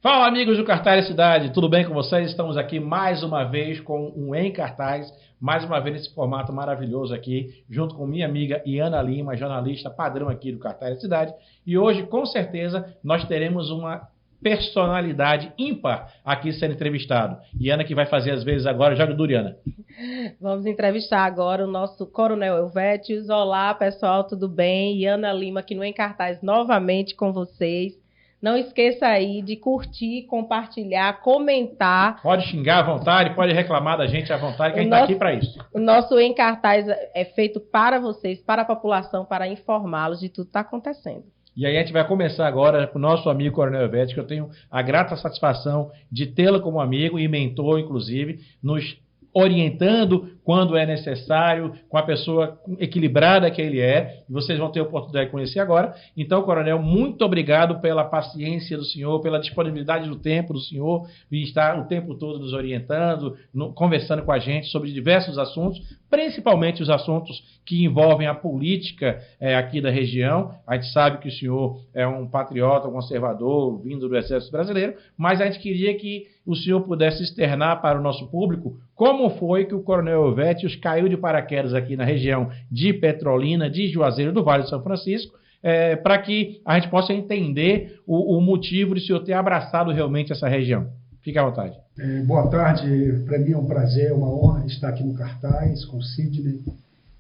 Fala, amigos do Cartaz da Cidade, tudo bem com vocês? Estamos aqui mais uma vez com um Em Cartaz, mais uma vez nesse formato maravilhoso aqui, junto com minha amiga Iana Lima, jornalista padrão aqui do Cartaz da Cidade. E hoje, com certeza, nós teremos uma personalidade ímpar aqui sendo entrevistado. Iana que vai fazer às vezes agora, joga duro, Iana. Vamos entrevistar agora o nosso Coronel Helvétios. Olá, pessoal, tudo bem? Iana Lima aqui no Em Cartaz novamente com vocês. Não esqueça aí de curtir, compartilhar, comentar. Pode xingar à vontade, pode reclamar da gente à vontade, que a gente está aqui para isso. O nosso Em Cartaz é feito para vocês, para a população, para informá-los de tudo que está acontecendo. E aí a gente vai começar agora com o nosso amigo Coronel Helvétios, que eu tenho a grata satisfação de tê-lo como amigo e mentor, inclusive, nos orientando quando é necessário, com a pessoa equilibrada que ele é, e vocês vão ter a oportunidade de conhecer agora. Então, Coronel, muito obrigado pela paciência do senhor, pela disponibilidade do tempo do senhor, de estar o tempo todo nos orientando, conversando com a gente sobre diversos assuntos, principalmente os assuntos que envolvem a política aqui da região. A gente sabe que o senhor é um patriota, um conservador, vindo do Exército Brasileiro, mas a gente queria que o senhor pudesse externar para o nosso público como foi que o Coronel Helvétios caiu de paraquedas aqui na região de Petrolina, de Juazeiro do Vale de São Francisco, para que a gente possa entender o motivo de o senhor ter abraçado realmente essa região. Fique à vontade. Boa tarde, para mim é um prazer, uma honra estar aqui no Cartaz com o Sidney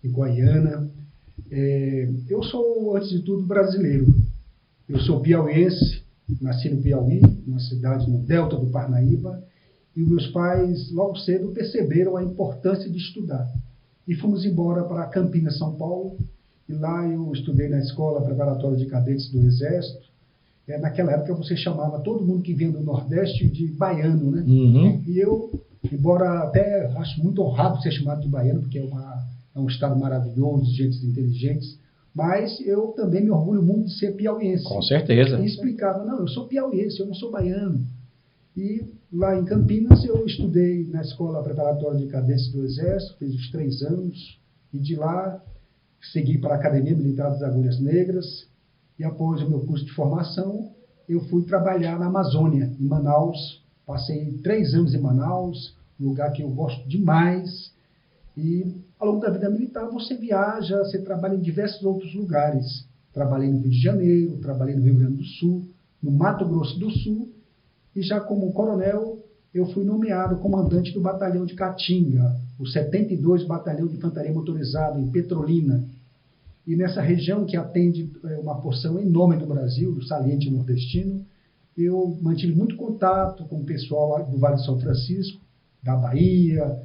e com a Iana. Eu sou, antes de tudo, brasileiro. Eu sou piauiense, nasci no Piauí, numa cidade no Delta do Parnaíba, e meus pais, logo cedo, perceberam a importância de estudar. E fomos embora para Campinas, São Paulo, e lá eu estudei na Escola Preparatória de Cadetes do Exército. Naquela época você chamava todo mundo que vinha do Nordeste de baiano, né? Uhum. E eu, embora até acho muito honrado ser chamado de baiano, porque é um estado maravilhoso, de gente inteligentes, mas eu também me orgulho muito de ser piauiense. Com certeza. E explicava, não, eu sou piauiense, eu não sou baiano. E lá em Campinas eu estudei na Escola Preparatória de Cadetes do Exército, fiz os 3 anos, e de lá segui para a Academia Militar das Agulhas Negras, e após o meu curso de formação, eu fui trabalhar na Amazônia, em Manaus. Passei 3 anos em Manaus, um lugar que eu gosto demais. E ao longo da vida militar você viaja, você trabalha em diversos outros lugares. Trabalhei no Rio de Janeiro, trabalhei no Rio Grande do Sul, no Mato Grosso do Sul. E já como coronel, eu fui nomeado comandante do batalhão de Caatinga, o 72 Batalhão de Infantaria Motorizada, em Petrolina. E nessa região que atende uma porção enorme do Brasil, do saliente nordestino, eu mantive muito contato com o pessoal do Vale de São Francisco, da Bahia,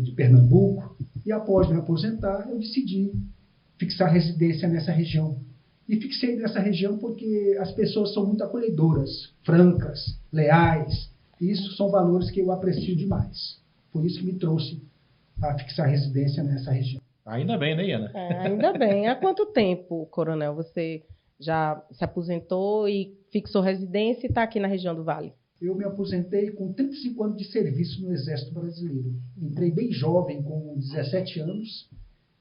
de Pernambuco, e após me aposentar, eu decidi fixar residência nessa região. E fixei nessa região porque as pessoas são muito acolhedoras, francas, leais, e isso são valores que eu aprecio demais. Por isso que me trouxe a fixar residência nessa região. Ainda bem, né, Iana? Ainda bem. Há quanto tempo, Coronel, você já se aposentou e fixou residência e está aqui na região do Vale? Eu me aposentei com 35 anos de serviço no Exército Brasileiro. Entrei bem jovem, com 17 anos,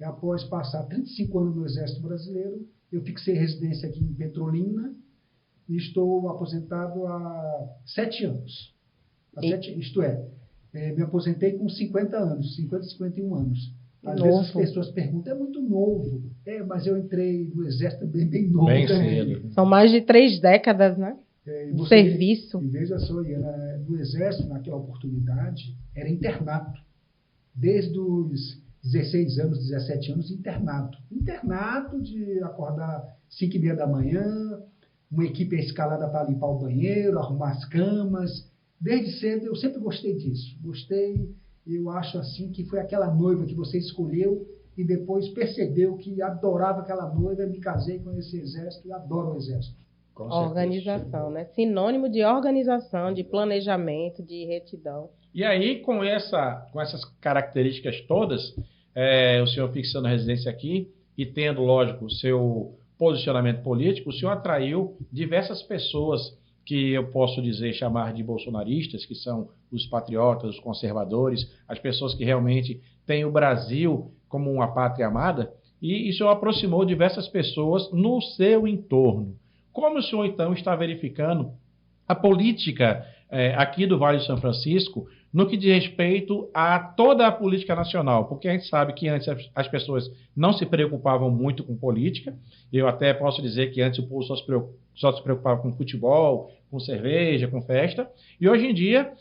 e após passar 35 anos no Exército Brasileiro, eu fixei residência aqui em Petrolina e estou aposentado há 7 anos. Me aposentei com 50 anos, 51 anos. Às vezes as pessoas perguntam, é muito novo. Mas eu entrei no Exército bem novo. Bem cedo. São mais de 3 décadas, né? De serviço. E veja só, Iana, no Exército, naquela oportunidade, era internato. Desde os 16 anos, 17 anos, internato. Internato de acordar 5h30 da manhã, uma equipe escalada para limpar o banheiro, arrumar as camas. Desde cedo eu sempre gostei disso. Eu acho assim que foi aquela noiva que você escolheu e depois percebeu que adorava aquela noiva. Me casei com esse exército e adoro o exército. Organização, né? Sinônimo de organização, de planejamento, de retidão. E aí, com essas características todas, o senhor fixando a residência aqui e tendo, lógico, o seu posicionamento político, o senhor atraiu diversas pessoas que eu posso chamar de bolsonaristas, que são os patriotas, os conservadores, as pessoas que realmente têm o Brasil como uma pátria amada, e isso aproximou diversas pessoas no seu entorno. Como o senhor, então, está verificando a política aqui do Vale do São Francisco no que diz respeito a toda a política nacional, porque a gente sabe que antes as pessoas não se preocupavam muito com política. Eu até posso dizer que antes o povo só se preocupava com futebol, com cerveja, com festa, e hoje em dia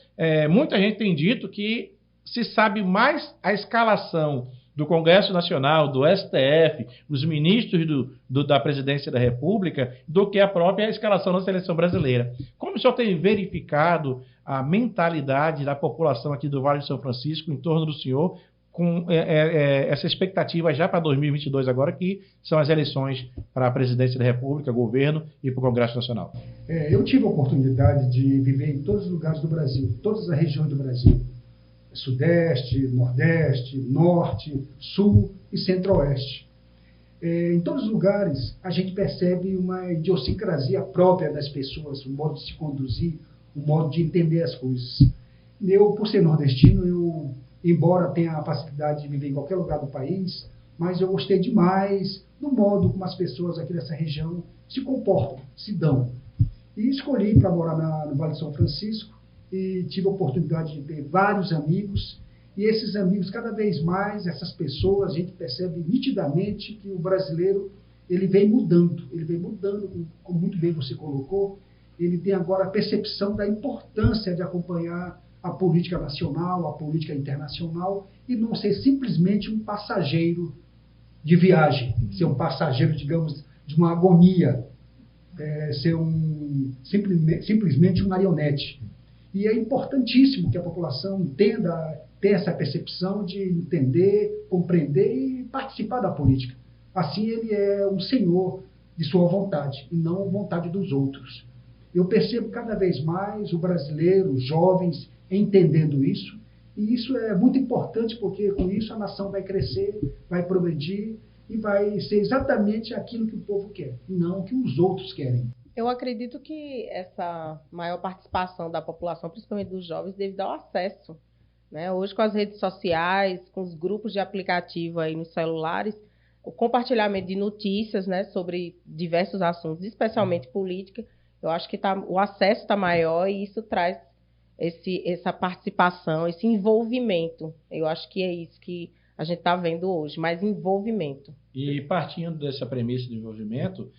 muita gente tem dito que se sabe mais a escalação do Congresso Nacional, do STF, dos ministros da Presidência da República, do que a própria escalação da seleção brasileira. Como o senhor tem verificado a mentalidade da população aqui do Vale do São Francisco em torno do senhor, com essa expectativa já para 2022 agora, que são as eleições para a Presidência da República, governo e para o Congresso Nacional? Eu tive a oportunidade de viver em todos os lugares do Brasil, todas as regiões do Brasil. Sudeste, Nordeste, Norte, Sul e Centro-Oeste. Em todos os lugares, a gente percebe uma idiosincrasia própria das pessoas, um modo de se conduzir, um modo de entender as coisas. Eu, por ser nordestino, embora tenha a facilidade de viver em qualquer lugar do país, mas eu gostei demais do modo como as pessoas aqui dessa região se comportam, se dão. E escolhi para morar no Vale de São Francisco, e tive a oportunidade de ter vários amigos, e esses amigos, cada vez mais, essas pessoas, a gente percebe nitidamente que o brasileiro, ele vem mudando, como muito bem você colocou, ele tem agora a percepção da importância de acompanhar a política nacional, a política internacional, e não ser simplesmente um passageiro de viagem, ser um passageiro, digamos, de uma agonia, ser simplesmente um marionete. E é importantíssimo que a população tenha essa percepção de entender, compreender e participar da política. Assim ele é um senhor de sua vontade e não vontade dos outros. Eu percebo cada vez mais o brasileiro, os jovens, entendendo isso. E isso é muito importante porque com isso a nação vai crescer, vai progredir e vai ser exatamente aquilo que o povo quer, e não o que os outros querem. Eu acredito que essa maior participação da população, principalmente dos jovens, devido ao acesso, né? Hoje, com as redes sociais, com os grupos de aplicativo aí nos celulares, o compartilhamento de notícias, né, sobre diversos assuntos, especialmente política, eu acho que o acesso está maior e isso traz essa participação, esse envolvimento. Eu acho que é isso que a gente está vendo hoje, mais envolvimento. E partindo dessa premissa de envolvimento,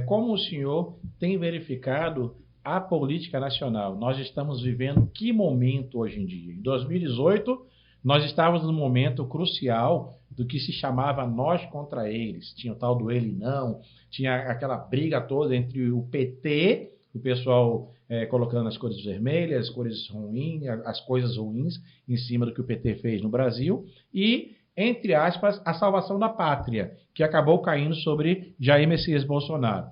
como o senhor tem verificado a política nacional? Nós estamos vivendo que momento hoje em dia? Em 2018, nós estávamos num momento crucial do que se chamava nós contra eles. Tinha o tal do ele não, tinha aquela briga toda entre o PT, o pessoal colocando as cores vermelhas, as cores ruins, as coisas ruins em cima do que o PT fez no Brasil, e, entre aspas, a salvação da pátria, que acabou caindo sobre Jair Messias Bolsonaro.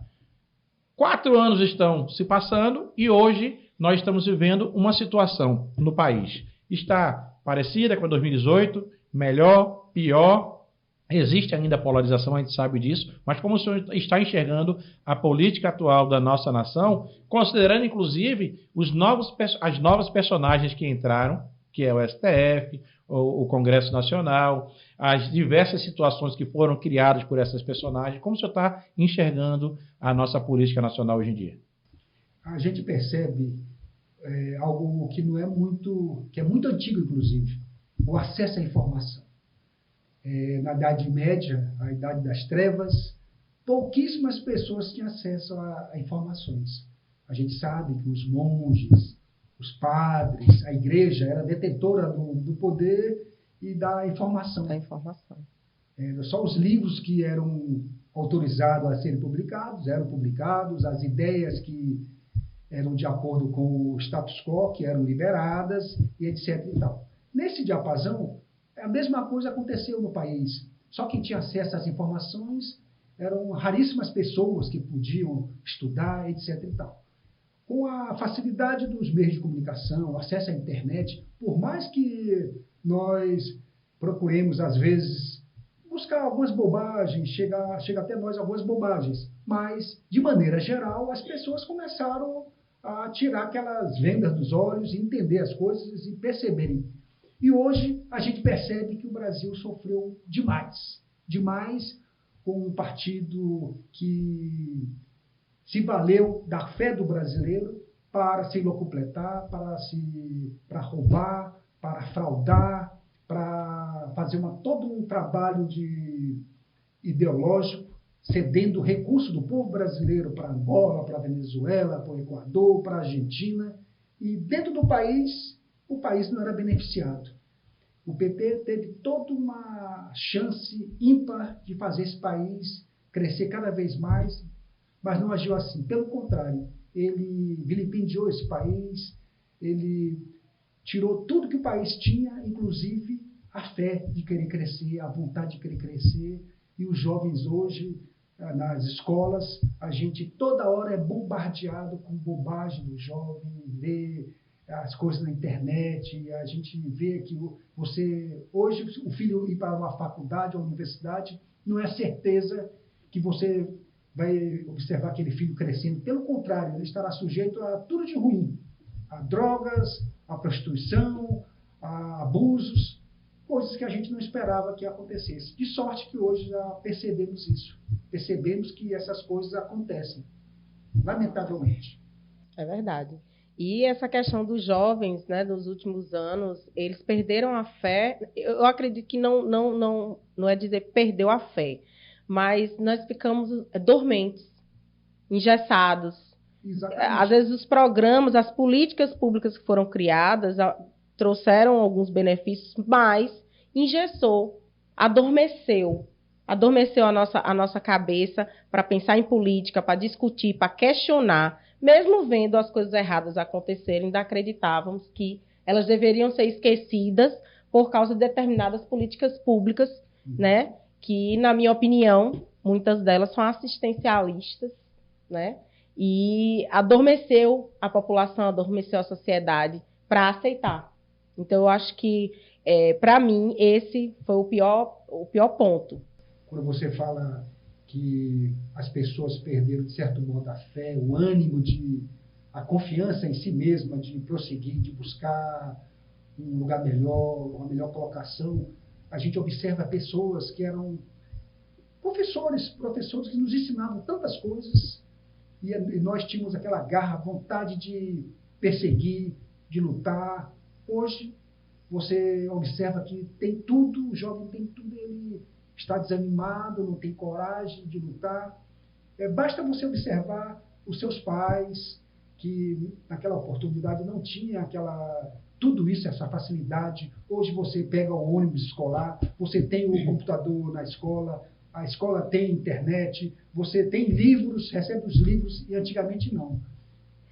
4 anos estão se passando e hoje nós estamos vivendo uma situação no país. Está parecida com 2018, melhor, pior. Existe ainda polarização, a gente sabe disso, mas como o senhor está enxergando a política atual da nossa nação, considerando inclusive as novas personagens que entraram, que é o STF, o Congresso Nacional, as diversas situações que foram criadas por essas personagens, como o senhor está enxergando a nossa política nacional hoje em dia? A gente percebe algo que que é muito antigo, inclusive, o acesso à informação. Na Idade Média, a Idade das Trevas, pouquíssimas pessoas tinham acesso a informações. A gente sabe que os monges, os padres, a igreja era detentora do poder e da informação. Só os livros que eram autorizados a serem publicados, eram publicados, as ideias que eram de acordo com o status quo, que eram liberadas, e etc. E tal. Nesse diapasão, a mesma coisa aconteceu no país. Só quem tinha acesso às informações eram raríssimas pessoas que podiam estudar, etc. E tal. Com a facilidade dos meios de comunicação, acesso à internet, por mais que nós procuremos, às vezes, buscar algumas bobagens, chega até nós algumas bobagens, mas, de maneira geral, as pessoas começaram a tirar aquelas vendas dos olhos e entender as coisas e perceberem. E hoje a gente percebe que o Brasil sofreu demais com um partido que se valeu da fé do brasileiro para se locupletar, para roubar, para fraudar, para fazer todo um trabalho ideológico, cedendo recursos do povo brasileiro para Angola, para Venezuela, para o Equador, para a Argentina. E dentro do país, o país não era beneficiado. O PT teve toda uma chance ímpar de fazer esse país crescer cada vez mais, mas não agiu assim. Pelo contrário, ele vilipendiou esse país, ele tirou tudo que o país tinha, inclusive a fé de querer crescer, a vontade de querer crescer. E os jovens hoje, nas escolas, a gente toda hora é bombardeado com bobagem do jovem, vê as coisas na internet, a gente vê que hoje o filho ir para uma faculdade ou universidade não é certeza que você vai observar aquele filho crescendo. Pelo contrário, ele estará sujeito a tudo de ruim, a drogas, a prostituição, a abusos, coisas que a gente não esperava que acontecesse. De sorte que hoje já percebemos isso. Percebemos que essas coisas acontecem, lamentavelmente. É verdade. E essa questão dos jovens, né, nos últimos anos, eles perderam a fé. Eu acredito que não é dizer perdeu a fé, mas nós ficamos dormentes, engessados. Exatamente. Às vezes os programas, as políticas públicas que foram criadas trouxeram alguns benefícios, mas engessou, adormeceu a nossa cabeça para pensar em política, para discutir, para questionar. Mesmo vendo as coisas erradas acontecerem, ainda acreditávamos que elas deveriam ser esquecidas por causa de determinadas políticas públicas, né? Que, na minha opinião, muitas delas são assistencialistas, né? E adormeceu a população, adormeceu a sociedade para aceitar. Então, eu acho que, para mim, esse foi o pior ponto. Quando você fala que as pessoas perderam, de certo modo, a fé, o ânimo, a confiança em si mesma, de prosseguir, de buscar um lugar melhor, uma melhor colocação, a gente observa pessoas que eram professores que nos ensinavam tantas coisas, e nós tínhamos aquela garra, vontade de perseguir, de lutar. Hoje, você observa que tem tudo, o jovem tem tudo, ele está desanimado, não tem coragem de lutar. Basta você observar os seus pais, que naquela oportunidade não tinha tudo isso, essa facilidade. Hoje você pega o ônibus escolar, você tem o computador na escola, a escola tem internet, você tem livros, recebe os livros, e antigamente não.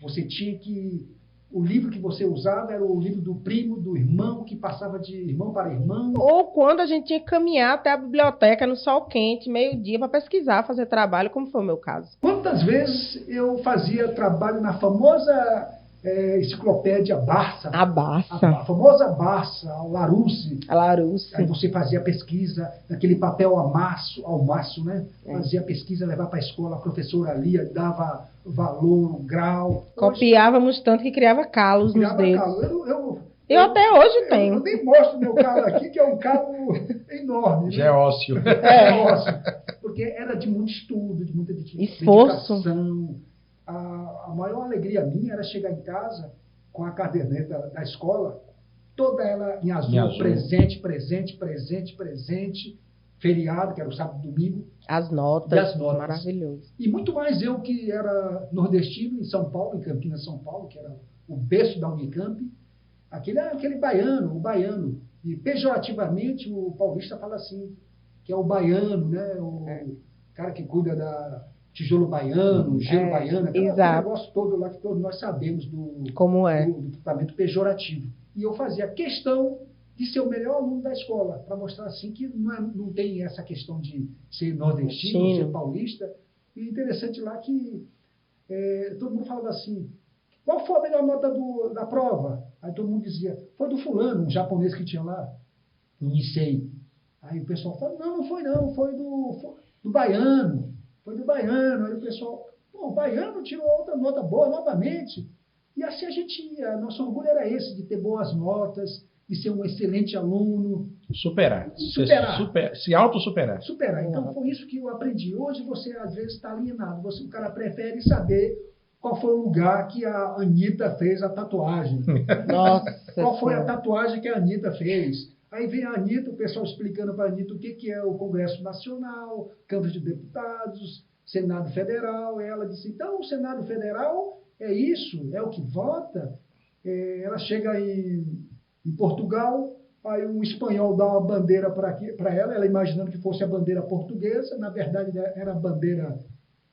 Você tinha que... O livro que você usava era o livro do primo, do irmão, que passava de irmão para irmão. Ou quando a gente tinha que caminhar até a biblioteca no sol quente, meio-dia, para pesquisar, fazer trabalho, como foi o meu caso. Quantas vezes eu fazia trabalho na famosa enciclopédia Barça. A Barça. A famosa Barça, a Larousse. A Larousse. Aí você fazia pesquisa naquele papel ao maço, né? Fazia pesquisa, levava para a escola, a professora lia, dava valor, grau. Copiávamos tanto que criava calos nos dedos. Eu até hoje tenho. Eu nem mostro meu calo aqui, que é um calo enorme. Né? Já é ósseo. Ósseo. Porque era de muito estudo, de muita esforço. dedicação. A maior alegria minha era chegar em casa com a caderneta da escola, toda ela em azul, presente, feriado, que era o sábado e domingo. As notas, maravilhoso. E muito mais eu, que era nordestino, em São Paulo, em Campinas, São Paulo, que era o berço da Unicamp, aquele baiano, o baiano. E pejorativamente o paulista fala assim, que é o baiano, né? O cara que cuida da tijolo baiano, gelo baiano, aquele negócio todo lá que todos nós sabemos do tratamento pejorativo. E eu fazia questão de ser o melhor aluno da escola, para mostrar assim que não tem essa questão de ser nordestino, ser paulista. E interessante lá que todo mundo falava assim, qual foi a melhor nota da prova? Aí todo mundo dizia, foi do fulano, um japonês que tinha lá, no Nisei. Aí o pessoal falou, não foi não, foi do baiano. Foi do baiano. Aí o pessoal, o baiano tirou outra nota boa novamente. E assim a gente ia. Nosso orgulho era esse, de ter boas notas, de ser um excelente aluno. Superar. Se auto-superar. Então foi isso que eu aprendi. Hoje você às vezes está alienado. O cara prefere saber qual foi o lugar que a Anitta fez a tatuagem. Nossa. Qual foi a tatuagem que a Anitta fez? Aí vem a Anitta, o pessoal explicando para a Anitta o que é o Congresso Nacional, Câmara de Deputados, Senado Federal. Ela disse, então o Senado Federal é isso, é o que vota. Ela chega em Portugal, aí um espanhol dá uma bandeira para ela imaginando que fosse a bandeira portuguesa, na verdade era a bandeira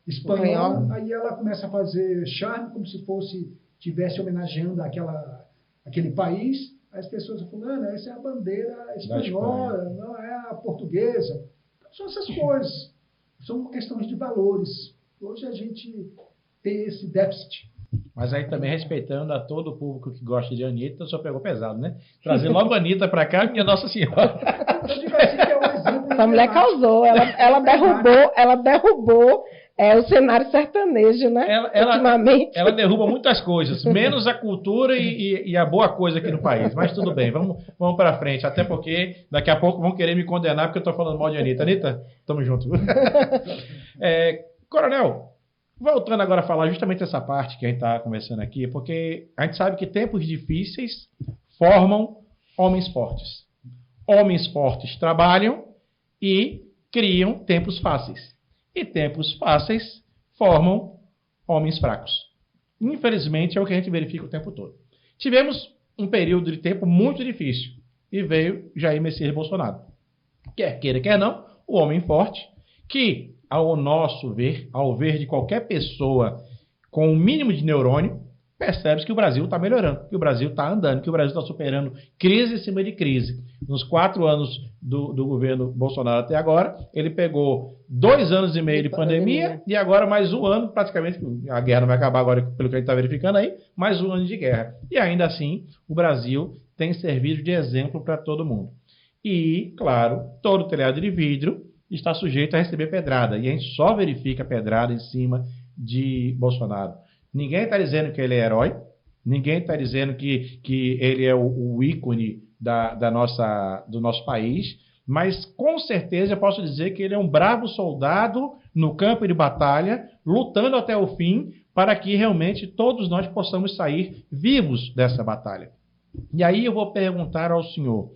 espanhola. Aí ela começa a fazer charme, como se estivesse homenageando aquele país. As pessoas falam, essa é a bandeira espanhola, não é a portuguesa. Então, são essas coisas, são questões de valores. Hoje a gente tem esse déficit. Mas aí também respeitando a todo o público que gosta de Anitta, só pegou pesado, né? Trazer logo a Anitta para cá, minha Nossa Senhora. Eu digo assim que é um exemplo. Essa mulher causou, ela derrubou o cenário sertanejo, né? Ultimamente. Ela derruba muitas coisas, menos a cultura e a boa coisa aqui no país. Mas tudo bem, vamos para frente. Até porque daqui a pouco vão querer me condenar porque eu estou falando mal de Anitta. Anitta, tamo junto. Coronel, voltando agora a falar justamente essa parte que a gente está conversando aqui, porque a gente sabe que tempos difíceis formam homens fortes. Homens fortes trabalham e criam tempos fáceis. E tempos fáceis formam homens fracos. Infelizmente, é o que a gente verifica o tempo todo. Tivemos um período de tempo muito difícil e veio Jair Messias Bolsonaro. Quer queira, quer não, o homem forte, que, ao nosso ver, ao ver de qualquer pessoa com o mínimo de neurônio, percebe que o Brasil está melhorando, que o Brasil está andando, que o Brasil está superando crise em cima de crise. Nos 4 anos do governo Bolsonaro até agora, ele pegou 2 anos e meio de pandemia e agora mais 1 ano, praticamente, a guerra não vai acabar agora pelo que a gente está verificando aí, mais 1 ano de guerra. E ainda assim, o Brasil tem servido de exemplo para todo mundo. E, claro, todo telhado de vidro está sujeito a receber pedrada. E a gente só verifica pedrada em cima de Bolsonaro. Ninguém está dizendo que ele é herói, ninguém está dizendo que ele é o ícone do nosso país, mas com certeza eu posso dizer que ele é um bravo soldado no campo de batalha, lutando até o fim, para que realmente todos nós possamos sair vivos dessa batalha. E aí eu vou perguntar ao senhor,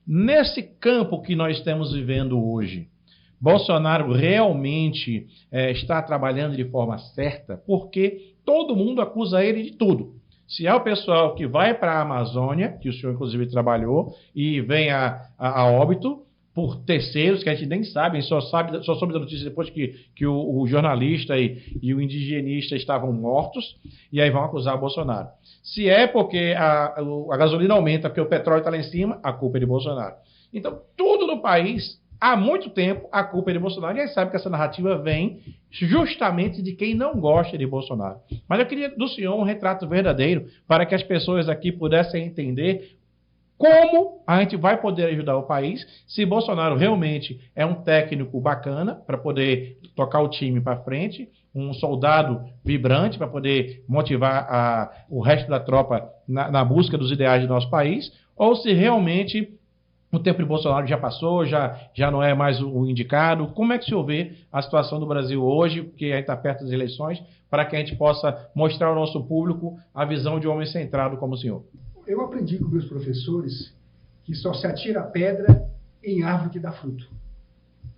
nesse campo que nós estamos vivendo hoje, Bolsonaro realmente está trabalhando de forma certa? Porque todo mundo acusa ele de tudo. Se é o pessoal que vai para a Amazônia, que o senhor inclusive trabalhou, e vem a óbito por terceiros, que a gente nem sabe, a gente só soube da notícia depois que o jornalista e o indigenista estavam mortos, e aí vão acusar o Bolsonaro. Se é porque a gasolina aumenta, porque o petróleo está lá em cima, a culpa é de Bolsonaro. Então, tudo no país, há muito tempo, a culpa é de Bolsonaro. E a gente sabe que essa narrativa vem justamente de quem não gosta de Bolsonaro. Mas eu queria do senhor um retrato verdadeiro para que as pessoas aqui pudessem entender como a gente vai poder ajudar o país se Bolsonaro realmente é um técnico bacana para poder tocar o time para frente, um soldado vibrante para poder motivar o resto da tropa na busca dos ideais do nosso país, ou se realmente o tempo de Bolsonaro já passou, já não é mais o indicado. Como é que o senhor vê a situação do Brasil hoje, porque a gente está perto das eleições, para que a gente possa mostrar ao nosso público a visão de um homem centrado como o senhor? Eu aprendi com meus professores que só se atira pedra em árvore que dá fruto.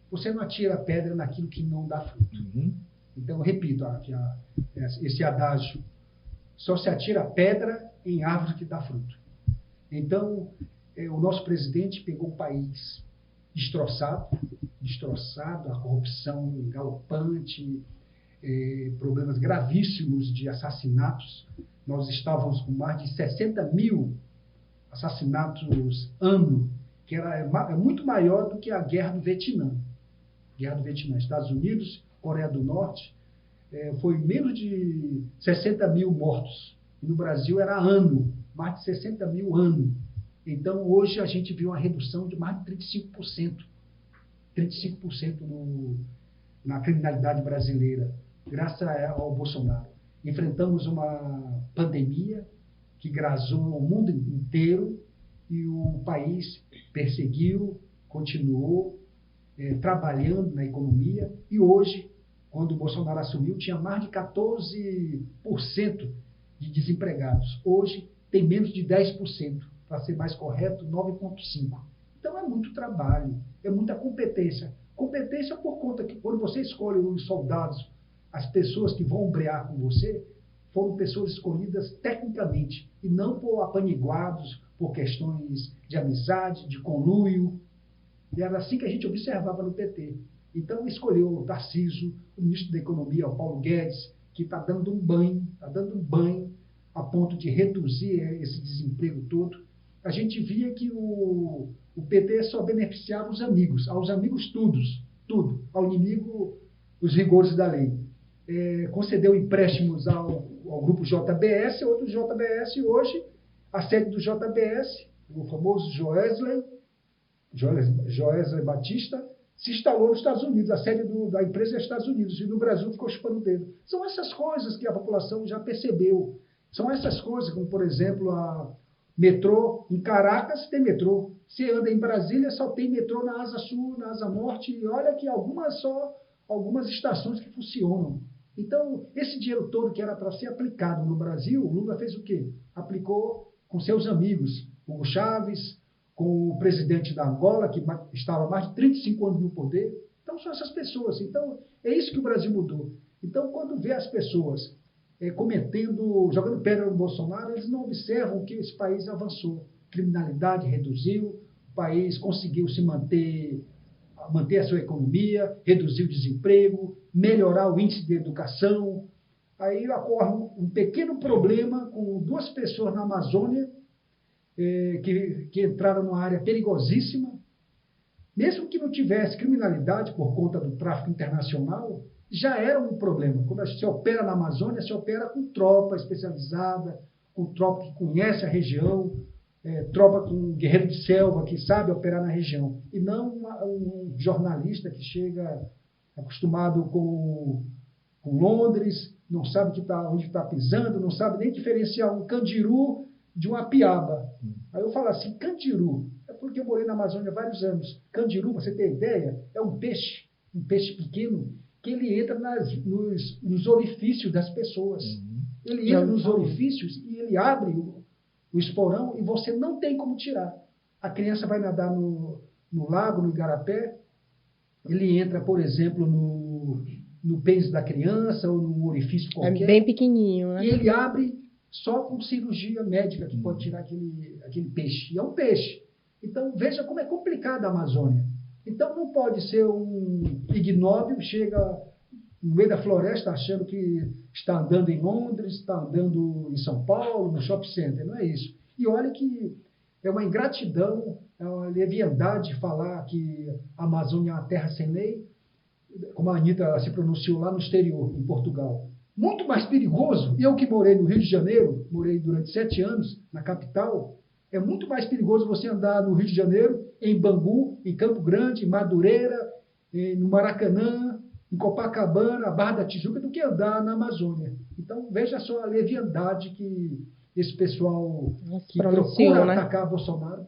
Você não atira pedra naquilo que não dá fruto. Uhum. Então, eu repito esse adágio. Só se atira pedra em árvore que dá fruto. Então, o nosso presidente pegou o país destroçado, a corrupção galopante, problemas gravíssimos de assassinatos. Nós estávamos com mais de 60 mil assassinatos ano, que é muito maior do que a Guerra do Vietnã. Estados Unidos, Coreia do Norte, foi menos de 60 mil mortos. E no Brasil era ano, mais de 60 mil ano. Então, hoje a gente viu uma redução de mais de 35%. 35% na criminalidade brasileira, graças ao Bolsonaro. Enfrentamos uma pandemia que grazou o mundo inteiro e o país perseguiu, continuou trabalhando na economia e hoje, quando o Bolsonaro assumiu, tinha mais de 14% de desempregados. Hoje tem menos de 10%, para ser mais correto, 9,5%. Então é muito trabalho, é muita competência. Competência por conta que quando você escolhe os soldados, as pessoas que vão ombrear com você, foram pessoas escolhidas tecnicamente e não por apaniguados, por questões de amizade, de conluio. E era assim que a gente observava no PT. Então escolheu o Tarcísio, o ministro da Economia, o Paulo Guedes, que está dando um banho a ponto de reduzir esse desemprego todo. A gente via que o PT só beneficiava os amigos, aos amigos tudo, ao inimigo os rigores da lei. Concedeu empréstimos ao grupo JBS, outro JBS hoje, a sede do JBS, o famoso Joesley Batista, se instalou nos Estados Unidos, a sede da empresa é nos Estados Unidos, e no Brasil ficou chupando o dedo. São essas coisas que a população já percebeu. São essas coisas, como, por exemplo, a metrô. Em Caracas tem metrô. Se anda em Brasília, só tem metrô na Asa Sul, na Asa Norte, e olha que algumas estações que funcionam. Então, esse dinheiro todo que era para ser aplicado no Brasil, o Lula fez o quê? Aplicou com seus amigos, Hugo Chávez, com o presidente da Angola, que estava mais de 35 anos no poder. Então, são essas pessoas. Então, é isso que o Brasil mudou. Então, quando vê as pessoas jogando pedra no Bolsonaro, eles não observam que esse país avançou. Criminalidade reduziu, o país conseguiu se manter a sua economia, reduzir o desemprego, melhorar o índice de educação. Aí ocorre um pequeno problema com 2 pessoas na Amazônia que entraram numa área perigosíssima. Mesmo que não tivesse criminalidade por conta do tráfico internacional, já era um problema. Quando se opera na Amazônia, se opera com tropa especializada, com tropa que conhece a região, tropa com guerreiro de selva que sabe operar na região. E não um jornalista que chega acostumado com Londres, não sabe onde está pisando, não sabe nem diferenciar um candiru de uma piaba. Aí eu falo assim, candiru, é porque eu morei na Amazônia há vários anos. Candiru, pra você ter ideia, é um peixe pequeno, que ele entra nos orifícios das pessoas. Ele entra nos orifícios e ele abre o esporão e você não tem como tirar. A criança vai nadar no lago, no igarapé, ele entra, por exemplo, no pênis da criança ou num orifício qualquer. É bem pequenininho, né? E ele abre só com cirurgia médica que pode tirar aquele peixe. E é um peixe. Então, veja como é complicada a Amazônia. Então, não pode ser um ignóbil, chega no meio da floresta achando que está andando em Londres, está andando em São Paulo, no shopping center. Não é isso. E olha que é uma ingratidão, é uma leviandade falar que a Amazônia é uma terra sem lei, como a Anitta se pronunciou lá no exterior, em Portugal. Muito mais perigoso, eu que morei no Rio de Janeiro, morei durante 7 anos na capital, é muito mais perigoso você andar no Rio de Janeiro, em Bangu, em Campo Grande, em Madureira, no Maracanã, em Copacabana, Barra da Tijuca, do que andar na Amazônia. Então, veja só a leviandade que esse pessoal que procura atacar Bolsonaro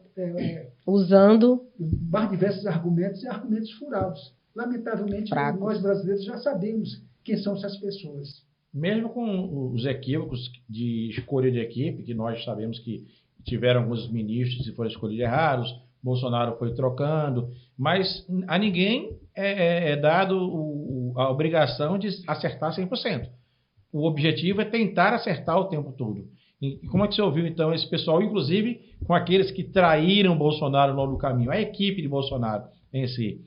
usando mais diversos argumentos e argumentos furados. Lamentavelmente, nós brasileiros já sabemos quem são essas pessoas. Mesmo com os equívocos de escolha de equipe, que nós sabemos que tiveram alguns ministros que foram escolhidos errados, Bolsonaro foi trocando, mas a ninguém é dado a obrigação de acertar 100%. O objetivo é tentar acertar o tempo todo. E como é que você ouviu, então, esse pessoal, inclusive com aqueles que traíram Bolsonaro ao longo do caminho, a equipe de Bolsonaro em si,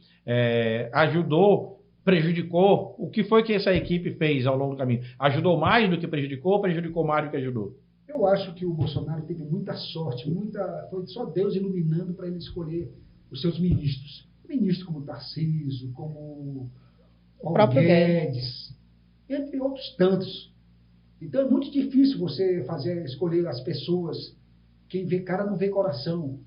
ajudou, prejudicou? O que foi que essa equipe fez ao longo do caminho? Ajudou mais do que prejudicou mais do que ajudou? Eu acho que o Bolsonaro teve muita sorte, foi só Deus iluminando para ele escolher os seus ministros. Ministros como Tarcísio, como Paulo Guedes, entre outros tantos. Então é muito difícil você escolher as pessoas. Quem vê cara não vê coração.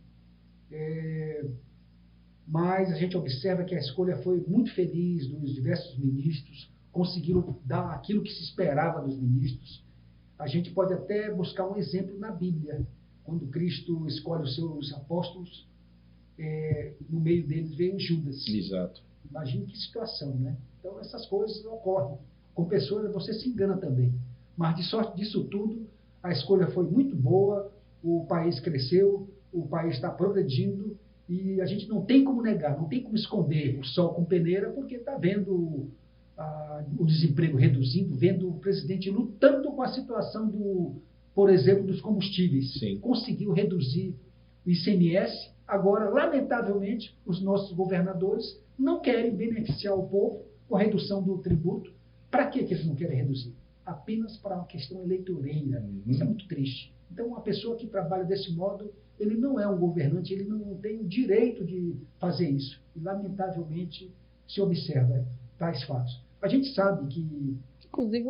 Mas a gente observa que a escolha foi muito feliz dos diversos ministros, conseguiram dar aquilo que se esperava dos ministros. A gente pode até buscar um exemplo na Bíblia, quando Cristo escolhe os seus apóstolos, no meio deles veio Judas. Exato. Imagine que situação, né? Então, essas coisas ocorrem. Com pessoas, você se engana também. Mas, de sorte disso tudo, a escolha foi muito boa, o país cresceu, o país está progredindo, e a gente não tem como negar, não tem como esconder o sol com peneira, porque está vendo o desemprego reduzindo, vendo o presidente lutando com a situação, por exemplo, dos combustíveis. Sim. Conseguiu reduzir o ICMS. Agora, lamentavelmente, os nossos governadores não querem beneficiar o povo com a redução do tributo. Para que eles não querem reduzir? Apenas para uma questão eleitoreira. Isso é muito triste. Então, uma pessoa que trabalha desse modo, ele não é um governante, ele não tem o direito de fazer isso. E, lamentavelmente, se observa tais fatos. A gente sabe que... Inclusive,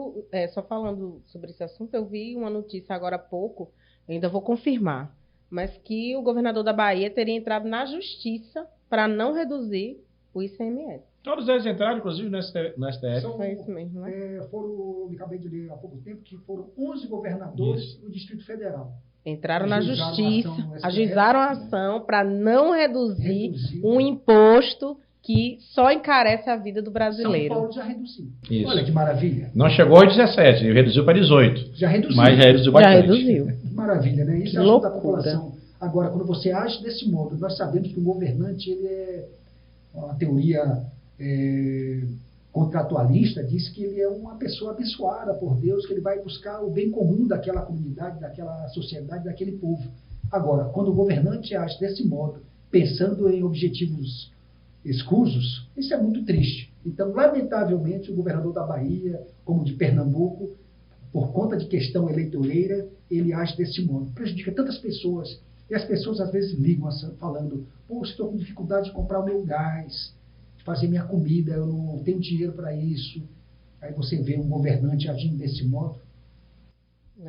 só falando sobre esse assunto, eu vi uma notícia agora há pouco, ainda vou confirmar, mas que o governador da Bahia teria entrado na justiça para não reduzir o ICMS. Todos eles entraram, inclusive, no STF. Foi isso mesmo, né? Eu acabei de ler há pouco tempo que foram 11 governadores do Distrito Federal. Entraram na justiça, ajuizaram a ação para não reduzir um né? imposto que só encarece a vida do brasileiro. São Paulo já reduziu. Isso. Olha que maravilha. Não chegou a 17, ele reduziu para 18. Já reduziu. Mas já reduziu bastante. Já reduziu. Que maravilha, né? Isso ajuda a população. Agora, quando você age desse modo, nós sabemos que o governante, ele é uma teoria contratualista, diz que ele é uma pessoa abençoada por Deus, que ele vai buscar o bem comum daquela comunidade, daquela sociedade, daquele povo. Agora, quando o governante age desse modo, pensando em objetivos escusos, isso é muito triste. Então, lamentavelmente, o governador da Bahia, como de Pernambuco, por conta de questão eleitoreira, ele age desse modo. Prejudica tantas pessoas. E as pessoas, às vezes, ligam falando, estou com dificuldade de comprar o meu gás, de fazer minha comida, eu não tenho dinheiro para isso. Aí você vê um governante agindo desse modo.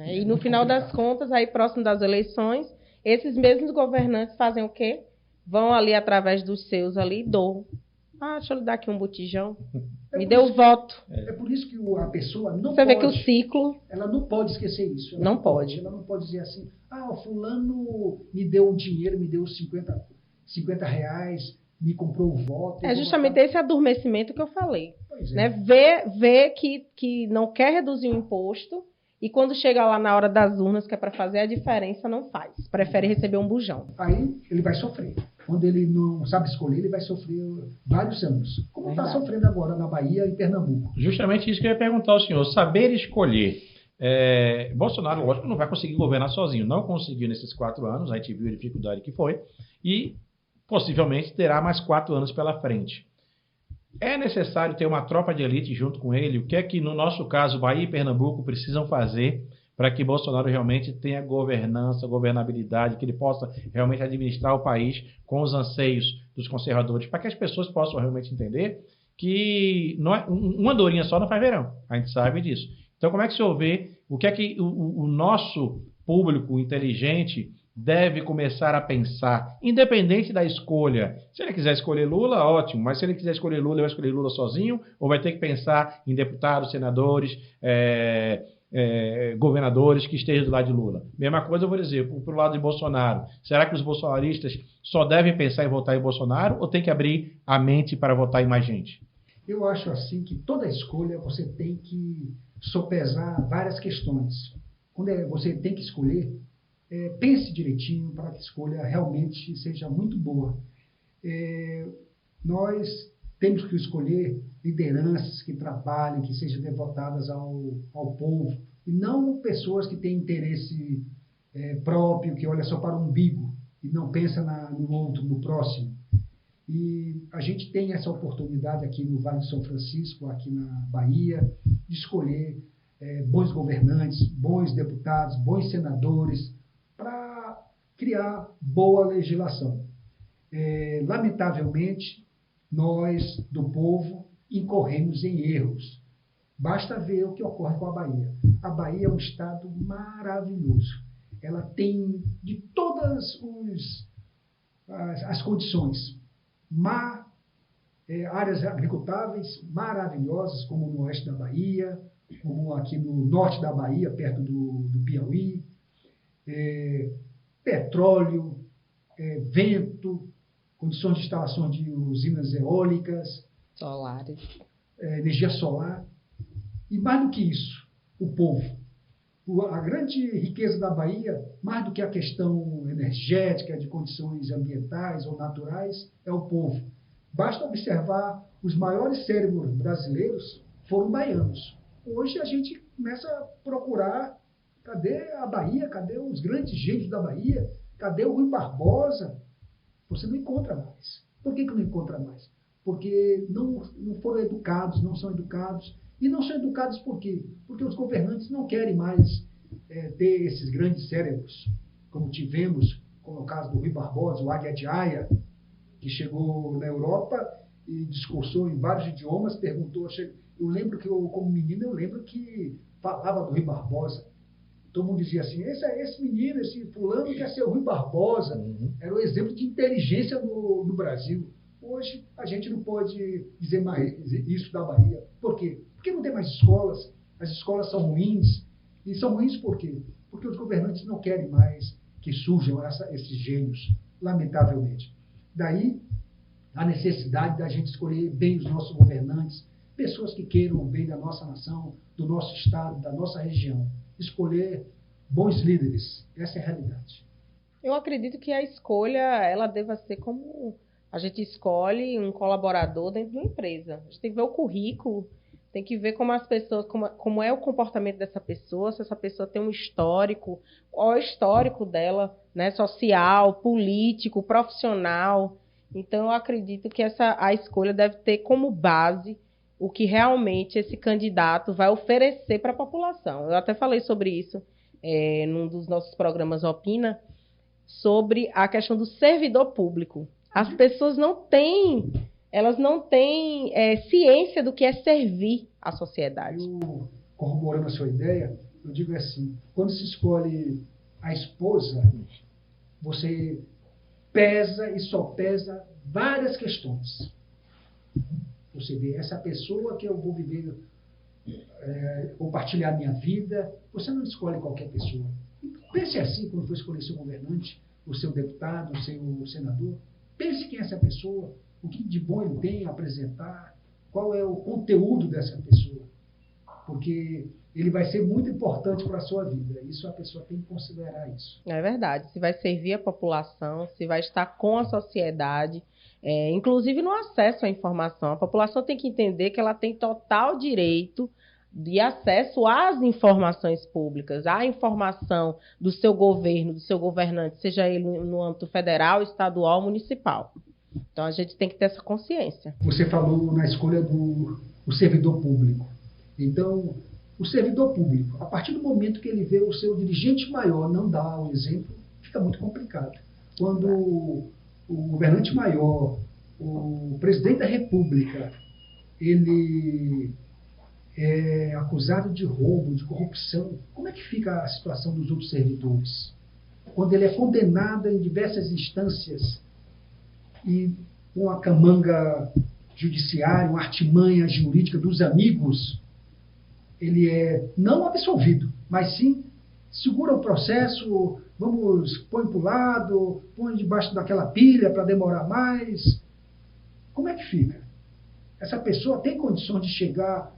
E no final das contas, aí próximo das eleições, esses mesmos governantes fazem o quê? Vão ali através dos seus ali, deixa eu lhe dar aqui um botijão. Me deu o voto. É por isso que a pessoa não Você pode... vê que o ciclo... Ela não pode esquecer isso. Ela não pode. Ela não pode dizer assim, o fulano me deu um dinheiro, me deu 50 reais, me comprou o voto. É justamente esse adormecimento que eu falei. Pois né? Vê que não quer reduzir o imposto e quando chega lá na hora das urnas, que é para fazer a diferença, não faz. Prefere receber um bujão. Aí ele vai sofrer. Quando ele não sabe escolher, ele vai sofrer vários anos. Como está sofrendo agora na Bahia e Pernambuco. Justamente isso que eu ia perguntar ao senhor. Saber escolher. Bolsonaro, lógico, não vai conseguir governar sozinho. Não conseguiu nesses 4 anos. A gente viu a dificuldade que foi. E possivelmente terá mais 4 anos pela frente. É necessário ter uma tropa de elite junto com ele? O que é que, no nosso caso, Bahia e Pernambuco precisam fazer para que Bolsonaro realmente tenha governança, governabilidade, que ele possa realmente administrar o país com os anseios dos conservadores, para que as pessoas possam realmente entender que não é, uma andorinha só não faz verão. A gente sabe disso. Então, como é que o senhor vê o que é que o nosso público inteligente deve começar a pensar, independente da escolha? Se ele quiser escolher Lula, ótimo, mas se ele quiser escolher Lula, ele vai escolher Lula sozinho, ou vai ter que pensar em deputados, senadores, governadores que estejam do lado de Lula? Mesma coisa eu vou dizer, para o lado de Bolsonaro. Será que os bolsonaristas só devem pensar em votar em Bolsonaro, ou tem que abrir a mente para votar em mais gente? Eu acho assim que toda escolha você tem que sopesar várias questões. Quando você tem que escolher, pense direitinho para que a escolha realmente seja muito boa. Nós temos que escolher lideranças que trabalhem, que sejam devotadas ao povo, e não pessoas que têm interesse próprio, que olha só para o umbigo e não pensa no outro, no próximo. E a gente tem essa oportunidade aqui no Vale de São Francisco, aqui na Bahia, de escolher bons governantes, bons deputados, bons senadores, para criar boa legislação. Lamentavelmente, nós, do povo, incorremos em erros. Basta ver o que ocorre com a Bahia. A Bahia é um estado maravilhoso. Ela tem de todas as condições. Áreas agricultáveis maravilhosas, como no oeste da Bahia, como aqui no norte da Bahia, perto do Piauí. Petróleo, vento, condições de instalação de usinas eólicas, Solares. Energia solar. E mais do que isso, o povo. A grande riqueza da Bahia, mais do que a questão energética, de condições ambientais ou naturais, é o povo. Basta observar, os maiores cérebros brasileiros foram baianos. Hoje a gente começa a procurar, cadê a Bahia? Cadê os grandes gênios da Bahia? Cadê o Rui Barbosa? Você não encontra mais. Por que não encontra mais? Porque não foram educados, não são educados. E não são educados por quê? Porque os governantes não querem mais ter esses grandes cérebros, como tivemos, como no caso do Rui Barbosa, o Águia de Haia, que chegou na Europa e discursou em vários idiomas, perguntou. Eu lembro que, como menino, eu lembro que falava do Rui Barbosa. Todo mundo dizia assim, esse menino, esse fulano quer ser o Rui Barbosa. Era o exemplo de inteligência no Brasil. Hoje, a gente não pode dizer mais isso da Bahia. Por quê? Porque não tem mais escolas. As escolas são ruins. E são ruins por quê? Porque os governantes não querem mais que surjam esses gênios, lamentavelmente. Daí, a necessidade da gente escolher bem os nossos governantes, pessoas que queiram o bem da nossa nação, do nosso estado, da nossa região. Escolher bons líderes. Essa é a realidade. Eu acredito que a escolha, ela deva ser como a gente escolhe um colaborador dentro de uma empresa. A gente tem que ver o currículo, tem que ver como as pessoas, como é o comportamento dessa pessoa, se essa pessoa tem um histórico, qual é o histórico dela, né, social, político, profissional. Então, eu acredito que a escolha deve ter como base o que realmente esse candidato vai oferecer para a população. Eu até falei sobre isso num dos nossos programas Opina, sobre a questão do servidor público. As pessoas não têm ciência do que é servir à sociedade. Eu, corroborando a sua ideia, eu digo assim, quando se escolhe a esposa, você pesa e só pesa várias questões. Você vê, essa pessoa que eu vou viver, compartilhar minha vida, você não escolhe qualquer pessoa. Pense assim quando for escolher seu governante, o seu deputado, o seu senador. Pense quem é essa pessoa, o que de bom ele tem a apresentar, qual é o conteúdo dessa pessoa. Porque ele vai ser muito importante para a sua vida. Isso a pessoa tem que considerar isso. É verdade. Se vai servir a população, se vai estar com a sociedade, inclusive no acesso à informação. A população tem que entender que ela tem total direito de acesso às informações públicas, à informação do seu governo, do seu governante, seja ele no âmbito federal, estadual, municipal. Então, a gente tem que ter essa consciência. Você falou na escolha do servidor público. Então, o servidor público, a partir do momento que ele vê o seu dirigente maior não dar o exemplo, fica muito complicado. Quando o governante maior, o presidente da República, ele é acusado de roubo, de corrupção, como é que fica a situação dos outros servidores? Quando ele é condenado em diversas instâncias e com a camanga judiciária, uma artimanha jurídica dos amigos, ele é não absolvido, mas sim segura o processo, põe para o lado, põe debaixo daquela pilha para demorar mais. Como é que fica? Essa pessoa tem condições de chegar,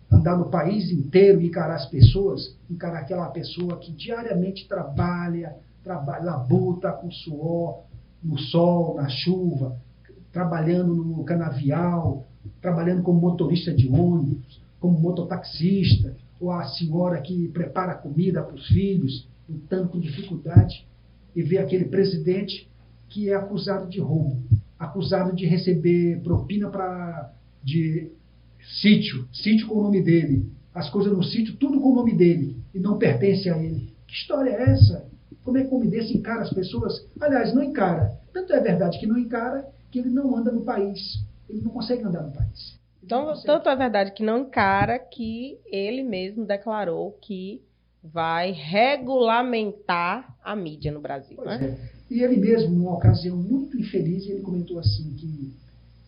andar no país inteiro e encarar as pessoas, encarar aquela pessoa que diariamente trabalha, labuta com suor, no sol, na chuva, trabalhando no canavial, trabalhando como motorista de ônibus, como mototaxista, ou a senhora que prepara comida para os filhos, lutando com dificuldade, e vê aquele presidente que é acusado de roubo, acusado de receber propina de sítio com o nome dele, as coisas no sítio, tudo com o nome dele, e não pertence a ele. Que história é essa? Como é que um homem desse encara as pessoas? Aliás, não encara. Tanto é verdade que não encara, que ele não anda no país. Ele não consegue andar no país. Então, tanto é verdade que não encara, que ele mesmo declarou que vai regulamentar a mídia no Brasil. Pois né? É. E ele mesmo, numa ocasião muito infeliz, ele comentou assim que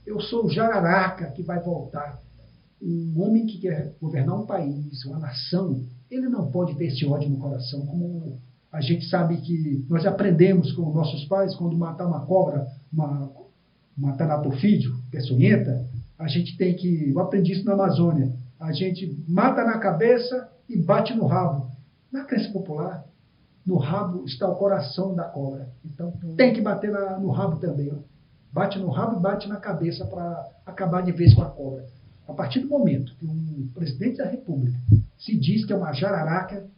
eu sou o jararaca que vai voltar. Um homem que quer governar um país, uma nação, ele não pode ter esse ódio no coração, como a gente sabe que nós aprendemos com nossos pais, quando matar uma cobra, uma tarapofídeo, peçonhenta, A gente tem que... Eu aprendi isso na Amazônia. A gente mata na cabeça e bate no rabo. Na crença popular, no rabo está o coração da cobra. Então, tem que bater no rabo também. Ó. Bate no rabo e bate na cabeça para acabar de vez com a cobra. A partir do momento que um presidente da República se diz que é uma jararaca,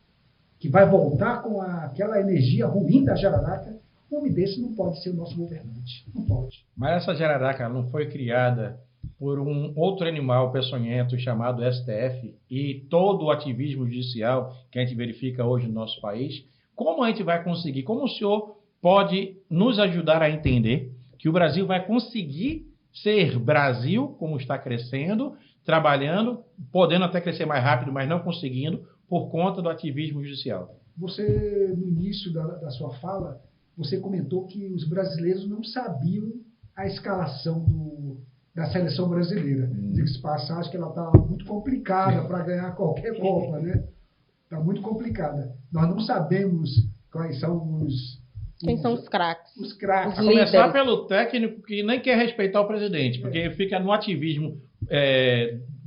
que vai voltar com aquela energia ruim da jararaca, um homem desse não pode ser o nosso governante. Não pode. Mas essa jararaca não foi criada por um outro animal peçonhento chamado STF e todo o ativismo judicial que a gente verifica hoje no nosso país? Como a gente vai conseguir? Como o senhor pode nos ajudar a entender que o Brasil vai conseguir ser Brasil, como está crescendo, trabalhando, podendo até crescer mais rápido, mas não conseguindo, por conta do ativismo judicial? Você, no início da sua fala, você comentou que os brasileiros não sabiam a escalação da seleção brasileira. Diga-se de passagem que ela está muito complicada para ganhar qualquer Copa, né? Está muito complicada. Nós não sabemos quais são Quem são os craques? Os craques. A começar pelo técnico que nem quer respeitar o presidente, porque fica no ativismo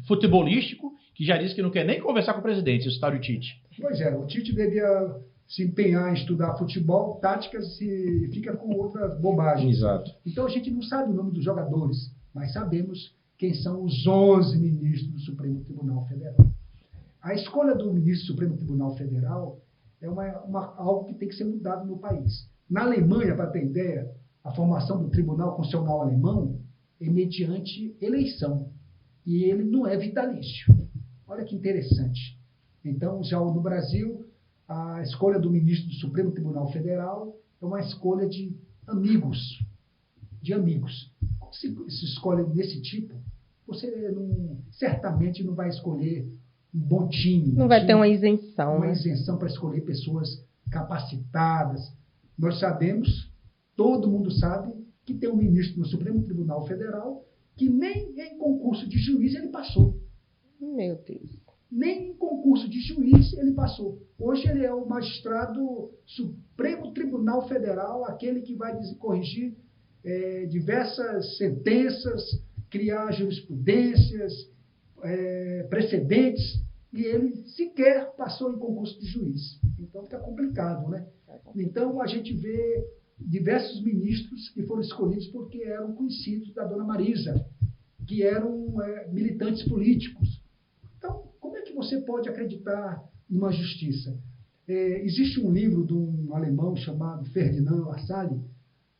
futebolístico, que já disse que não quer nem conversar com o presidente, esse tal do Tite. Pois é, o Tite devia se empenhar em estudar futebol, táticas, e fica com outras bobagens. Exato. Então a gente não sabe o nome dos jogadores, mas sabemos quem são os 11 ministros do Supremo Tribunal Federal. A escolha do ministro do Supremo Tribunal Federal é algo que tem que ser mudado no país. Na Alemanha, para ter ideia, a formação do Tribunal Constitucional Alemão é mediante eleição. E ele não é vitalício. Olha que interessante. Então, já no Brasil, a escolha do ministro do Supremo Tribunal Federal é uma escolha de amigos. De amigos. Quando se escolhe desse tipo, você certamente não vai escolher um bom time. Não vai ter uma isenção. Uma isenção para escolher pessoas capacitadas. Nós sabemos, todo mundo sabe, que tem um ministro no Supremo Tribunal Federal que nem em concurso de juiz ele passou. Meu Deus. Nem em concurso de juiz ele passou. Hoje ele é o magistrado Supremo Tribunal Federal, aquele que vai corrigir diversas sentenças, criar jurisprudências, precedentes, e ele sequer passou em concurso de juiz. Então fica complicado, né? Então a gente vê diversos ministros que foram escolhidos porque eram conhecidos da dona Marisa, que eram militantes políticos. Então, como é que você pode acreditar numa justiça? Existe um livro de um alemão chamado Ferdinand Lassalle,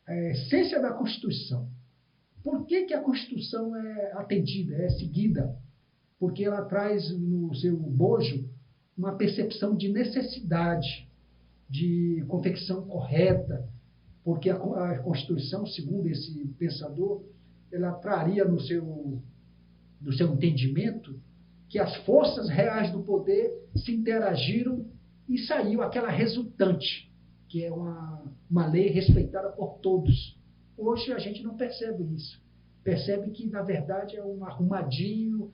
Essência da Constituição. Por que a Constituição é atendida, é seguida? Porque ela traz no seu bojo uma percepção de necessidade, de confecção correta, porque a Constituição, segundo esse pensador, ela traria no seu entendimento que as forças reais do poder se interagiram e saiu aquela resultante, que é uma lei respeitada por todos. Hoje a gente não percebe isso. Percebe que, na verdade, é um arrumadinho,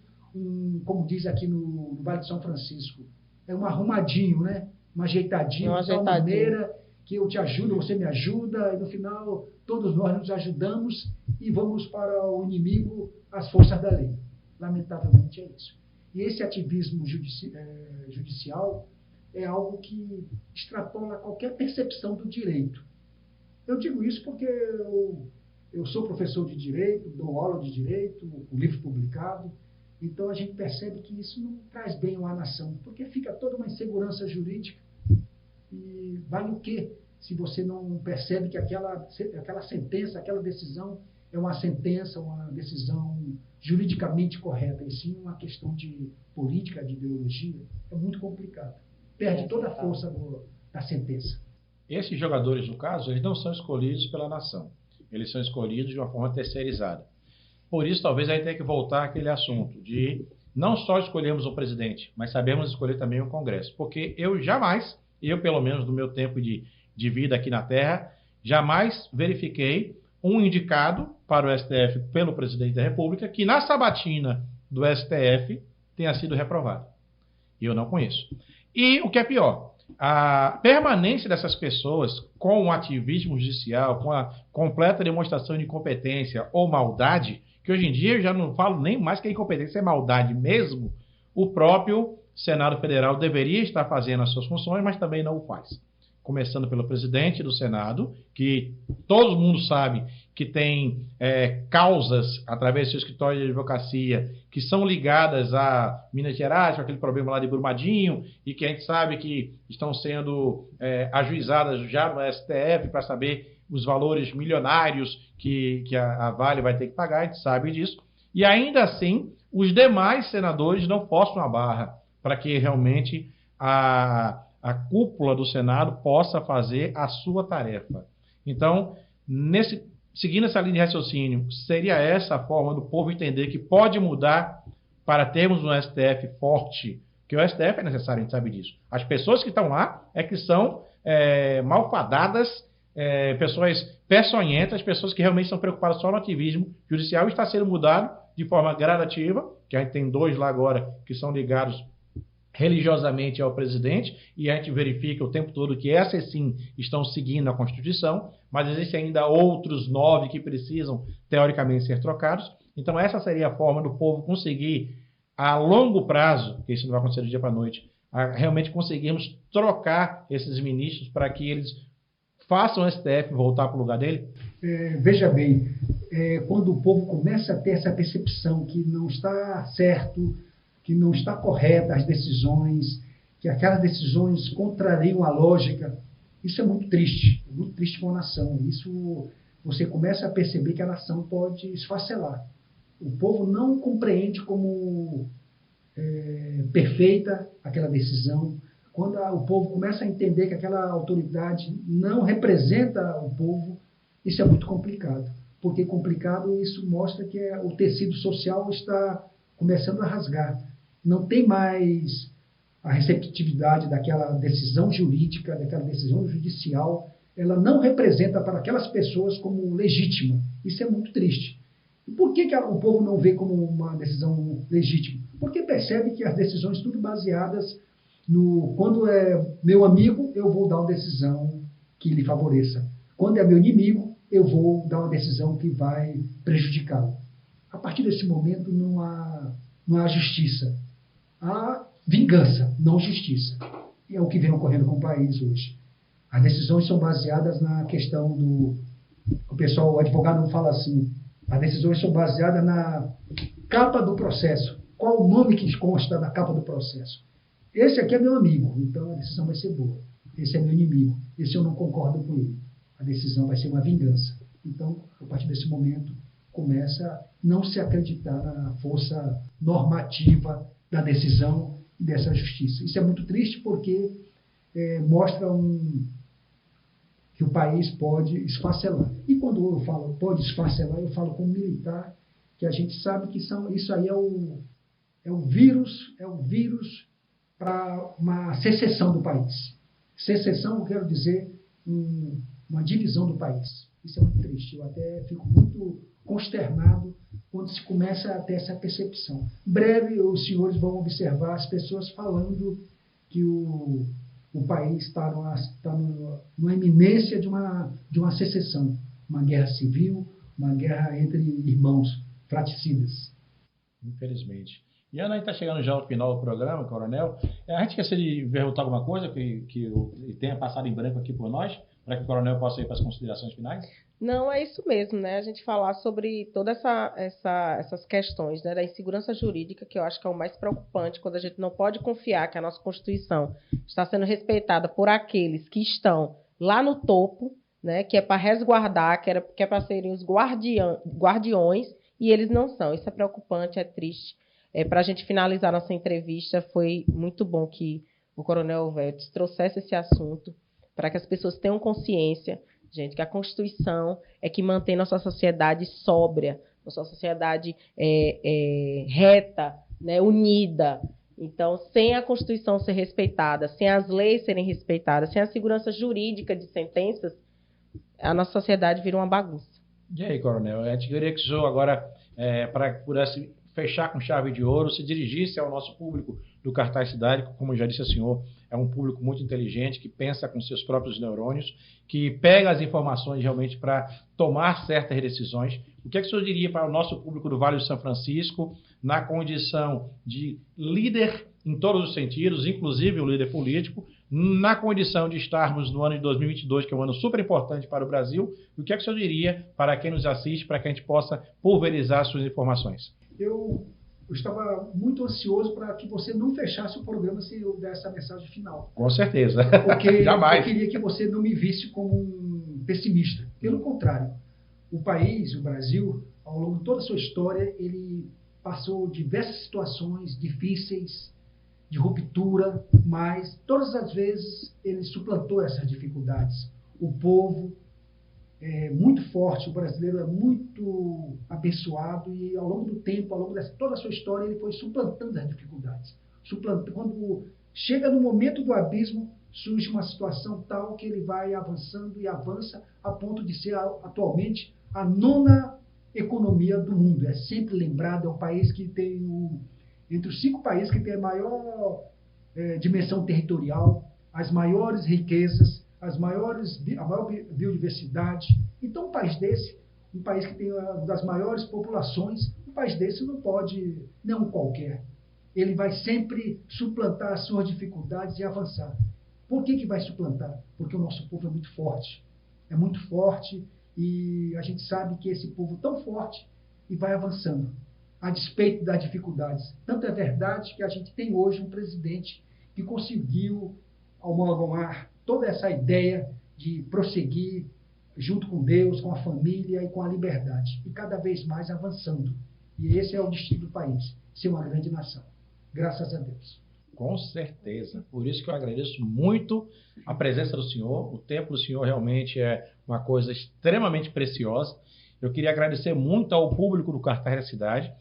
como diz aqui no Vale de São Francisco, é um arrumadinho, né? Um ajeitadinho, de tal maneira que eu te ajudo, você me ajuda, e no final todos nós nos ajudamos e vamos para o inimigo às forças da lei. Lamentavelmente é isso. E esse ativismo judicial é algo que extrapola qualquer percepção do direito. Eu digo isso porque eu sou professor de direito, dou aula de direito, o livro publicado, então a gente percebe que isso não traz bem à nação, porque fica toda uma insegurança jurídica. E vale o quê se você não percebe que aquela sentença, aquela decisão é uma sentença, uma decisão juridicamente correta, e sim uma questão de política, de ideologia? É muito complicado. Perde toda a força da sentença. Esses jogadores, no caso, eles não são escolhidos pela nação. Eles são escolhidos de uma forma terceirizada. Por isso, talvez a gente tenha que voltar àquele assunto de não só escolhermos o presidente, mas sabemos escolher também o Congresso. Porque eu pelo menos no meu tempo de vida aqui na Terra, jamais verifiquei um indicado para o STF pelo presidente da República que na sabatina do STF tenha sido reprovado. E eu não conheço. E o que é pior, a permanência dessas pessoas com o ativismo judicial, com a completa demonstração de incompetência ou maldade, que hoje em dia eu já não falo nem mais que a incompetência é maldade mesmo, o próprio Senado Federal deveria estar fazendo as suas funções, mas também não o faz. Começando pelo presidente do Senado, que todo mundo sabe que tem causas através do seu escritório de advocacia que são ligadas a Minas Gerais, com aquele problema lá de Brumadinho, e que a gente sabe que estão sendo ajuizadas já no STF para saber os valores milionários que a Vale vai ter que pagar, a gente sabe disso. E ainda assim, os demais senadores não forçam a barra para que realmente a cúpula do Senado possa fazer a sua tarefa. Então, seguindo essa linha de raciocínio, seria essa a forma do povo entender que pode mudar para termos um STF forte, que o STF é necessário, a gente sabe disso. As pessoas que estão lá é que são malfadadas, pessoas peçonhentas, pessoas que realmente estão preocupadas só no ativismo judicial, e está sendo mudado de forma gradativa, que a gente tem 2 lá agora que são ligados religiosamente ao presidente, e a gente verifica o tempo todo que essas sim estão seguindo a Constituição, mas existem ainda outros 9 que precisam, teoricamente, ser trocados. Então essa seria a forma do povo conseguir, a longo prazo, que isso não vai acontecer do dia para a noite, realmente conseguirmos trocar esses ministros para que eles façam o STF voltar para o lugar dele? Veja bem, quando o povo começa a ter essa percepção que não está certo, que não está correta as decisões, que aquelas decisões contrariam a lógica, isso é muito triste para a nação. Isso você começa a perceber que a nação pode esfacelar. O povo não compreende como perfeita aquela decisão. Quando o povo começa a entender que aquela autoridade não representa o povo, isso é muito complicado. Porque complicado, isso mostra que o tecido social está começando a rasgar. Não tem mais a receptividade daquela decisão jurídica, daquela decisão judicial. Ela não representa para aquelas pessoas como legítima. Isso é muito triste. E por que o povo não vê como uma decisão legítima? Porque percebe que as decisões tudo baseadas quando é meu amigo, eu vou dar uma decisão que lhe favoreça. Quando é meu inimigo, eu vou dar uma decisão que vai prejudicá-lo. A partir desse momento, não há justiça. Há vingança, não justiça. E é o que vem ocorrendo com o país hoje. As decisões são baseadas na questão o advogado não fala assim, as decisões são baseadas na capa do processo. Qual o nome que consta na capa do processo? Esse aqui é meu amigo, então a decisão vai ser boa. Esse é meu inimigo, esse eu não concordo com ele. A decisão vai ser uma vingança. Então, a partir desse momento, começa a não se acreditar na força normativa da decisão e dessa justiça. Isso é muito triste porque mostra que o país pode esfacelar. E quando eu falo pode esfacelar, eu falo como militar, que a gente sabe que isso aí é o vírus para uma secessão do país. Secessão, eu quero dizer, uma divisão do país. Isso é muito triste. Eu até fico muito consternado quando se começa a ter essa percepção. Em breve, os senhores vão observar as pessoas falando que o país está numa iminência de uma secessão, uma guerra civil, uma guerra entre irmãos fratricidas. Infelizmente. E Ana, a gente está chegando já ao final do programa, Coronel. A gente esqueceu de perguntar alguma coisa que tenha passado em branco aqui por nós, para que o Coronel possa ir para as considerações finais? Não, é isso mesmo, né? A gente falar sobre todas essas questões, né, da insegurança jurídica, que eu acho que é o mais preocupante, quando a gente não pode confiar que a nossa Constituição está sendo respeitada por aqueles que estão lá no topo, né, que é para resguardar, que é para serem os guardiões, e eles não são. Isso é preocupante, é triste. Para a gente finalizar nossa entrevista, foi muito bom que o Coronel Elvétios trouxesse esse assunto, para que as pessoas tenham consciência, gente, que a Constituição é que mantém nossa sociedade sóbria, nossa sociedade reta, né, unida. Então, sem a Constituição ser respeitada, sem as leis serem respeitadas, sem a segurança jurídica de sentenças, a nossa sociedade vira uma bagunça. E aí, Coronel, a gente queria que o senhor agora, para que pudesse fechar com chave de ouro, se dirigisse ao nosso público do Cartaz Cidade, como já disse o senhor, é um público muito inteligente, que pensa com seus próprios neurônios, que pega as informações realmente para tomar certas decisões. O que é que o senhor diria para o nosso público do Vale do São Francisco, na condição de líder em todos os sentidos, inclusive o líder político, na condição de estarmos no ano de 2022, que é um ano super importante para o Brasil? O que é que o senhor diria para quem nos assiste, para que a gente possa pulverizar suas informações? Eu estava muito ansioso para que você não fechasse o programa se eu der essa mensagem final. Com certeza. Porque Jamais. eu queria que você não me visse como um pessimista. Pelo contrário, o país, o Brasil, ao longo de toda a sua história, ele passou diversas situações difíceis, de ruptura, mas todas as vezes ele suplantou essas dificuldades. O povo é muito forte, o brasileiro é muito abençoado e ao longo do tempo, ao longo de toda a sua história, ele foi suplantando as dificuldades. Quando chega no momento do abismo, surge uma situação tal que ele vai avançando e avança a ponto de ser atualmente a 9ª economia do mundo. É sempre lembrado, é um país que tem entre os 5 países que tem a maior dimensão territorial, as maiores riquezas, a maior biodiversidade. Então, um país desse, um país que tem uma das maiores populações, um país desse não pode, não qualquer. Ele vai sempre suplantar as suas dificuldades e avançar. Por que vai suplantar? Porque o nosso povo é muito forte. É muito forte e a gente sabe que esse povo tão forte e vai avançando, a despeito das dificuldades. Tanto é verdade que a gente tem hoje um presidente que conseguiu amalgamar toda essa ideia de prosseguir junto com Deus, com a família e com a liberdade. E cada vez mais avançando. E esse é o destino do país, ser uma grande nação. Graças a Deus. Com certeza. Por isso que eu agradeço muito a presença do senhor. O tempo do senhor realmente é uma coisa extremamente preciosa. Eu queria agradecer muito ao público do Cartaz da Cidade.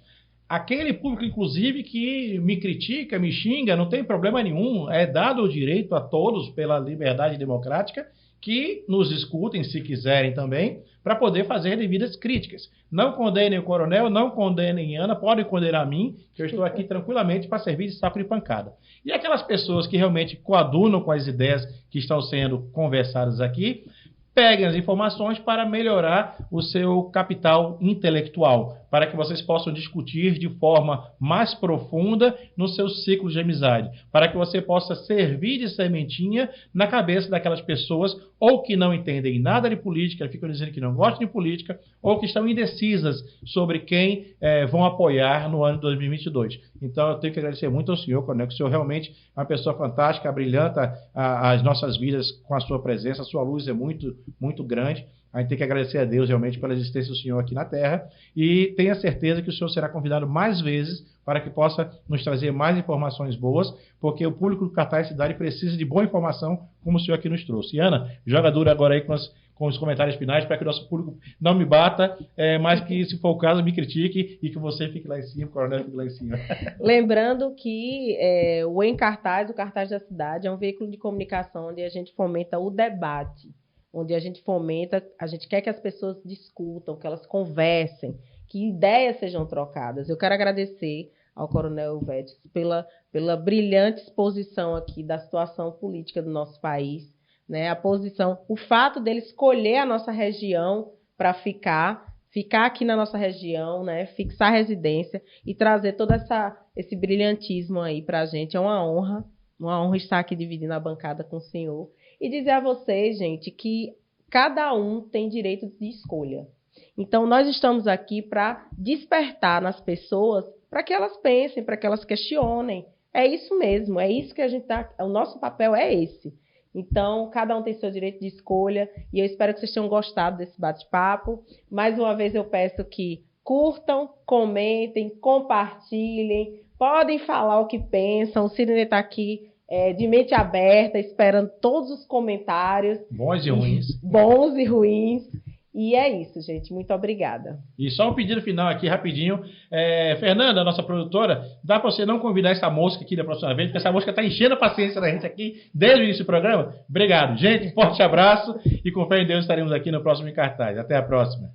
Aquele público, inclusive, que me critica, me xinga, não tem problema nenhum. É dado o direito a todos, pela liberdade democrática, que nos escutem, se quiserem também, para poder fazer devidas críticas. Não condenem o coronel, não condenem Ana, podem condenar a mim, que eu estou aqui tranquilamente para servir de saco de pancada. E aquelas pessoas que realmente coadunam com as ideias que estão sendo conversadas aqui, peguem as informações para melhorar o seu capital intelectual, para que vocês possam discutir de forma mais profunda nos seus ciclos de amizade, para que você possa servir de sementinha na cabeça daquelas pessoas ou que não entendem nada de política, ficam dizendo que não gostam de política, ou que estão indecisas sobre quem vão apoiar no ano de 2022. Então, eu tenho que agradecer muito ao senhor, Coronel, que o senhor realmente é uma pessoa fantástica, brilhanta as nossas vidas com a sua presença, a sua luz é muito, muito grande. A gente tem que agradecer a Deus realmente pela existência do senhor aqui na Terra e tenha certeza que o senhor será convidado mais vezes para que possa nos trazer mais informações boas, porque o público do Cartaz Cidade precisa de boa informação, como o senhor aqui nos trouxe. E Ana, joga dura agora aí com os comentários finais para que o nosso público não me bata, mas que, se for o caso, me critique e que você fique lá em cima, o coronel fique lá em cima. Lembrando que o Cartaz da Cidade, é um veículo de comunicação onde a gente fomenta o debate, onde a gente quer que as pessoas discutam, que elas conversem, que ideias sejam trocadas. Eu quero agradecer ao Coronel Elvétios pela brilhante exposição aqui da situação política do nosso país, né? O fato dele escolher a nossa região para ficar aqui na nossa região, né? Fixar residência e trazer todo esse brilhantismo aí para a gente. É uma honra estar aqui dividindo a bancada com o senhor. E dizer a vocês, gente, que cada um tem direito de escolha. Então, nós estamos aqui para despertar nas pessoas para que elas pensem, para que elas questionem. É isso mesmo, é isso que a gente o nosso papel é esse. Então, cada um tem seu direito de escolha e eu espero que vocês tenham gostado desse bate-papo. Mais uma vez, eu peço que curtam, comentem, compartilhem, podem falar o que pensam. O Sidney está aqui de mente aberta, esperando todos os comentários. Bons e ruins. Bons e ruins. E é isso, gente. Muito obrigada. E só um pedido final aqui, rapidinho. Fernanda, nossa produtora, dá para você não convidar essa mosca aqui da próxima vez, porque essa mosca está enchendo a paciência da gente aqui desde o início do programa. Obrigado, gente. Forte abraço e com fé em Deus estaremos aqui no próximo Em Cartaz. Até a próxima.